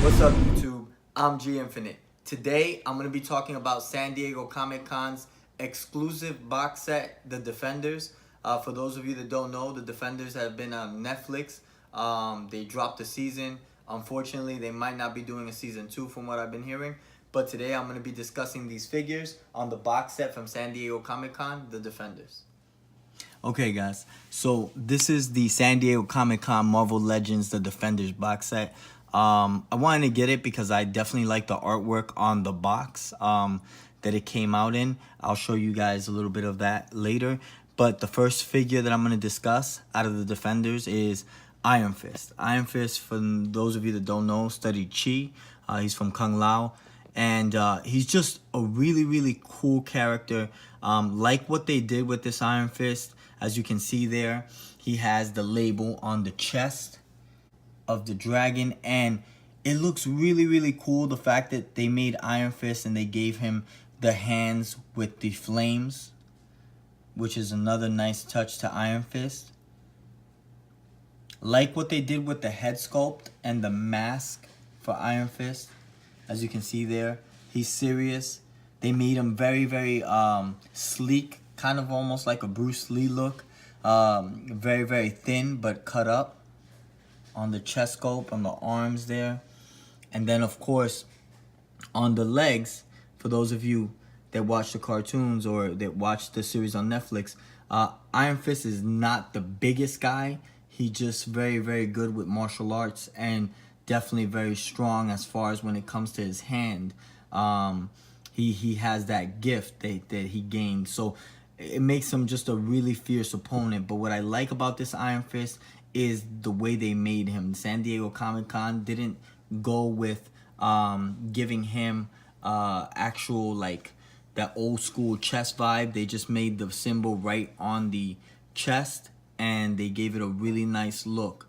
What's up, YouTube? I'm G Infinite. Today, I'm going to be talking about San Diego Comic-Con's exclusive box set, The Defenders. For those of you that don't know, The Defenders have been on Netflix. They dropped a season. Unfortunately, they might not be doing a season 2 from what I've been hearing. But today, I'm going to be discussing these figures on the box set from San Diego Comic-Con, The Defenders. Okay, guys, so this is the San Diego Comic-Con Marvel Legends The Defenders box set. I wanted to get it because I definitely like the artwork on the box that it came out in. I'll show you guys a little bit of that later. But the first figure that I'm going to discuss out of the Defenders is Iron Fist. Iron Fist, for those of you that don't know, studied Chi. He's from Kung Lao. And he's just a really, really cool character. Like what they did with this Iron Fist, as you can see there, he has the label on the chest of the dragon, and it looks really, really cool. The fact that they made Iron Fist and they gave him the hands with the flames, which is another nice touch to Iron Fist. Like what they did with the head sculpt and the mask for Iron Fist. As you can see there, he's serious. They made him very, very sleek, kind of almost like a Bruce Lee look. Very, very thin, but cut up on the chest sculpt, on the arms there. And then, of course, on the legs, for those of you that watch the cartoons or that watch the series on Netflix, Iron Fist is not the biggest guy. He's just very, very good with martial arts and definitely very strong as far as when it comes to his hand. He has that gift that he gained. So it makes him just a really fierce opponent. But what I like about this Iron Fist is the way they made him. San Diego Comic-Con didn't go with giving him actual, like, that old school chest vibe. They just made the symbol right on the chest and they gave it a really nice look.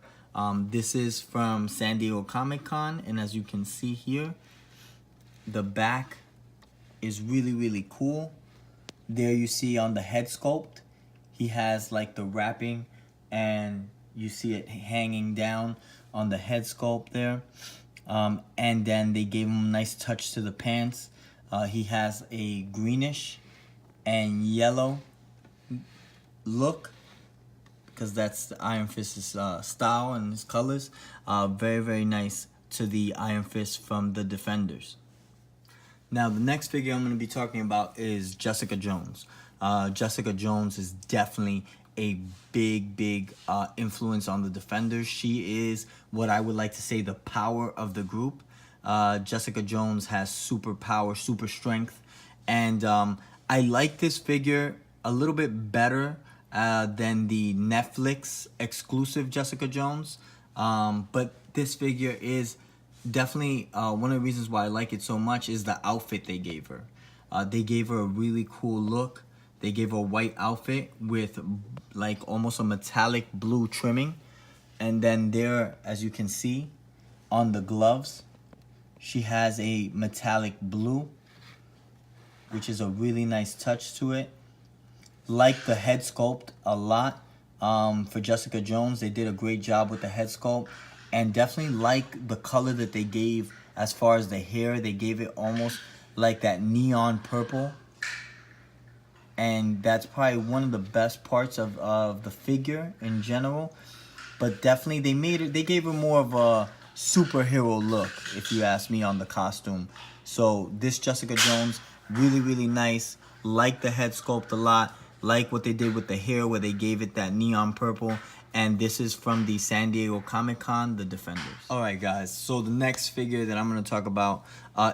This is from San Diego Comic-Con, and as you can see here, the back is really, really cool. There you see on the head sculpt, he has like the wrapping, and you see it hanging down on the head sculpt there. And then they gave him a nice touch to the pants. He has a greenish and yellow look, because that's the Iron Fist's style and his colors. Very, very nice to the Iron Fist from the Defenders. Now, the next figure I'm going to be talking about is Jessica Jones. Jessica Jones is definitely a big influence on the Defenders. She is what I would like to say the power of the group. Jessica Jones has super power, super strength. And I like this figure a little bit better than the Netflix exclusive Jessica Jones. But this figure is definitely one of the reasons why I like it so much is the outfit they gave her. They gave her a really cool look. They gave her a white outfit with like almost a metallic blue trimming. And then there, as you can see, on the gloves, she has a metallic blue, which is a really nice touch to it. Like the head sculpt a lot. For Jessica Jones, they did a great job with the head sculpt. And definitely like the color that they gave as far as the hair. They gave it almost like that neon purple. And that's probably one of the best parts of the figure in general. But definitely they gave her more of a superhero look, if you ask me, on the costume. So this Jessica Jones, really, really nice. Like the head sculpt a lot. Like what they did with the hair, where they gave it that neon purple. And this is from the San Diego Comic-Con, The Defenders. Alright, guys, so the next figure that I'm going to talk about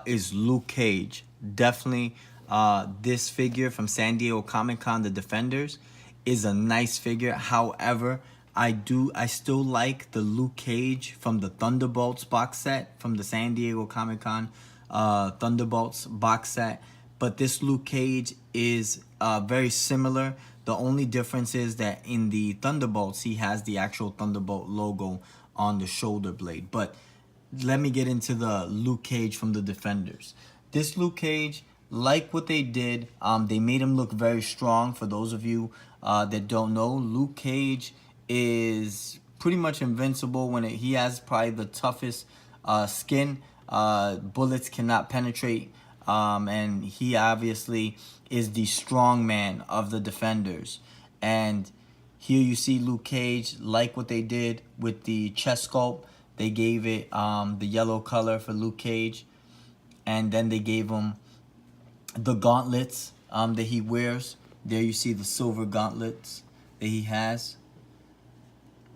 is Luke Cage. Definitely this figure from San Diego Comic-Con, The Defenders, is a nice figure. However, I still like the Luke Cage from the Thunderbolts box set from the San Diego Comic-Con Thunderbolts box set. But this Luke Cage is very similar. The only difference is that in the Thunderbolts, he has the actual Thunderbolt logo on the shoulder blade. But let me get into the Luke Cage from the Defenders. This Luke Cage, like what they did, they made him look very strong. For those of you that don't know, Luke Cage is pretty much invincible when he has probably the toughest skin. Bullets cannot penetrate. And he obviously is the strong man of the Defenders. And here you see Luke Cage, like what they did with the chest sculpt. They gave it the yellow color for Luke Cage. And then they gave him the gauntlets that he wears. There you see the silver gauntlets that he has.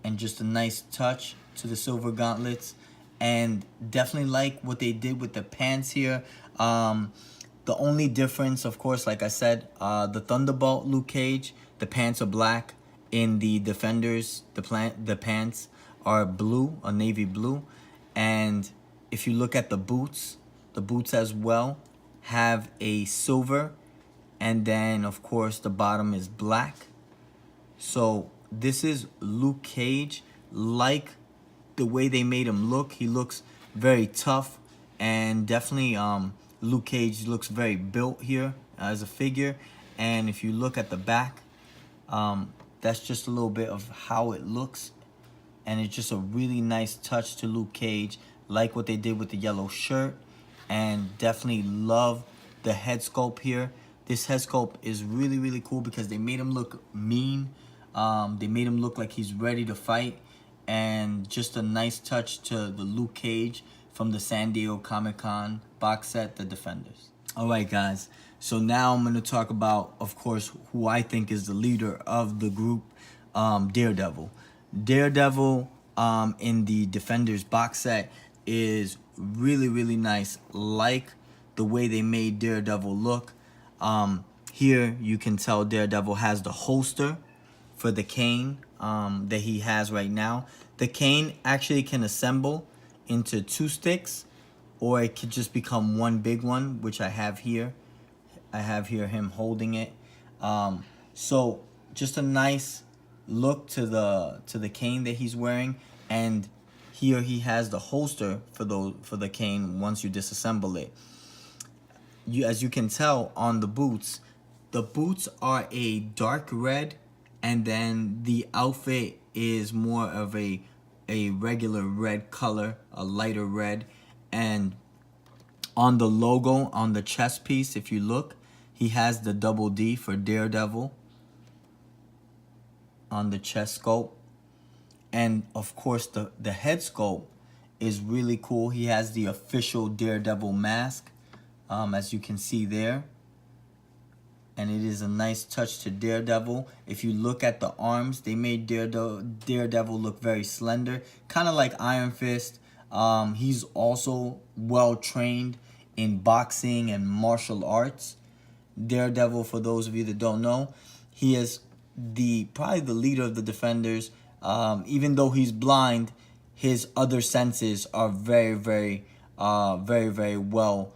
And just a nice touch to the silver gauntlets. And definitely like what they did with the pants here. The only difference, of course, like I said, the Thunderbolt Luke Cage, the pants are black. In the Defenders, the pants are blue, a navy blue. And if you look at the boots as well have a silver. And then, of course, the bottom is black. So this is Luke Cage. Like the way they made him look, he looks very tough. And definitely Luke Cage looks very built here as a figure. And if you look at the back, that's just a little bit of how it looks. And it's just a really nice touch to Luke Cage. Like what they did with the yellow shirt. And definitely love the head sculpt here. This head sculpt is really, really cool because they made him look mean. They made him look like he's ready to fight. And just a nice touch to the Luke Cage from the San Diego Comic-Con box set, The Defenders. Alright guys, so now I'm going to talk about, of course, who I think is the leader of the group, Daredevil. Daredevil in the Defenders box set is really, really nice. Like the way they made Daredevil look. Here you can tell Daredevil has the holster for the cane that he has right now. The cane actually can assemble into 2 sticks, or it could just become one big one, which I have here. I have here him holding it. So just a nice look to the cane that he's wearing. And here he has the holster for the cane once you disassemble it. As you can tell on the boots are a dark red, and then the outfit is more of a regular red color, a lighter red. And on the logo, on the chest piece, if you look, he has the double D for Daredevil on the chest sculpt. And of course the head sculpt is really cool. He has the official Daredevil mask, as you can see there. And it is a nice touch to Daredevil. If you look at the arms, they made Daredevil look very slender, kind of like Iron Fist. He's also well trained in boxing and martial arts. Daredevil, for those of you that don't know, he is probably the leader of the Defenders. Even though he's blind, his other senses are very, very well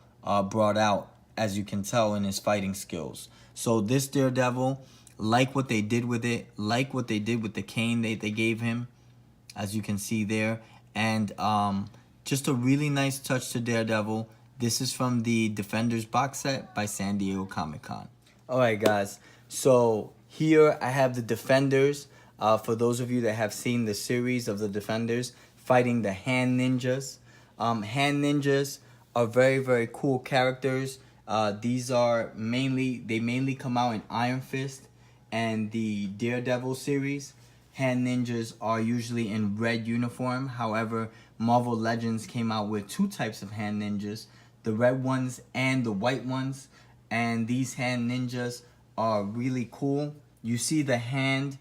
brought out, as you can tell in his fighting skills. So this Daredevil, like what they did with it, like what they did with the cane they gave him, as you can see there. And just a really nice touch to Daredevil. This is from the Defenders box set by San Diego Comic-Con. Alright guys, so here I have the Defenders. For those of you that have seen the series of the Defenders fighting the Hand Ninjas. Hand Ninjas are very, very cool characters. These are mainly come out in Iron Fist and the Daredevil series. Hand Ninjas are usually in red uniform. However, Marvel Legends came out with 2 types of Hand Ninjas, the red ones and the white ones. And these Hand Ninjas are really cool. You see the hand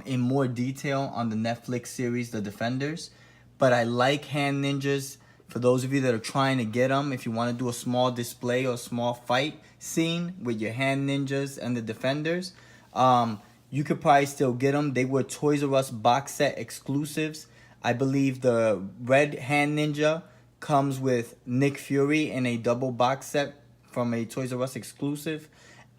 in more detail on the Netflix series, The Defenders. But I like Hand Ninjas. For those of you that are trying to get them, if you want to do a small display or a small fight scene with your Hand Ninjas and the Defenders, you could probably still get them. They were Toys R Us box set exclusives. I believe the red Hand Ninja comes with Nick Fury in a double box set from a Toys R Us exclusive.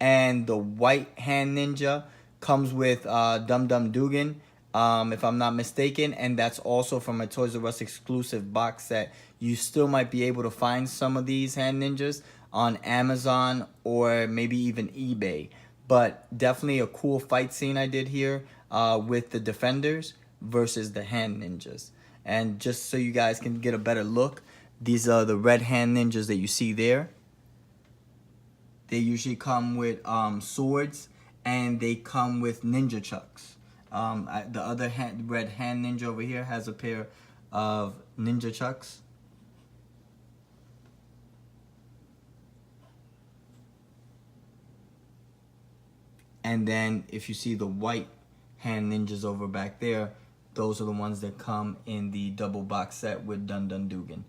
And the white Hand Ninja comes with Dum Dum Dugan, if I'm not mistaken. And that's also from a Toys R Us exclusive box set. You still might be able to find some of these Hand Ninjas on Amazon or maybe even eBay. But definitely a cool fight scene I did here with the Defenders. versus the hand ninjas. And just so you guys can get a better look, these are the red hand ninjas that you see there. They usually come with swords, and they come with ninja chucks. The other red hand ninja over here has a pair of ninja chucks. And then if you see the white hand ninjas over back there, those are the ones that come in the double box set with Dun Dun Dugan.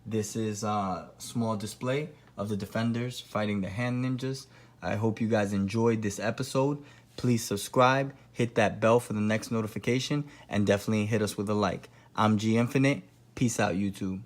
This is a small display of the defenders fighting the hand ninjas. I hope you guys enjoyed this episode. Please subscribe, hit that bell for the next notification, and definitely hit us with a like. I'm G Infinite. Peace out, YouTube.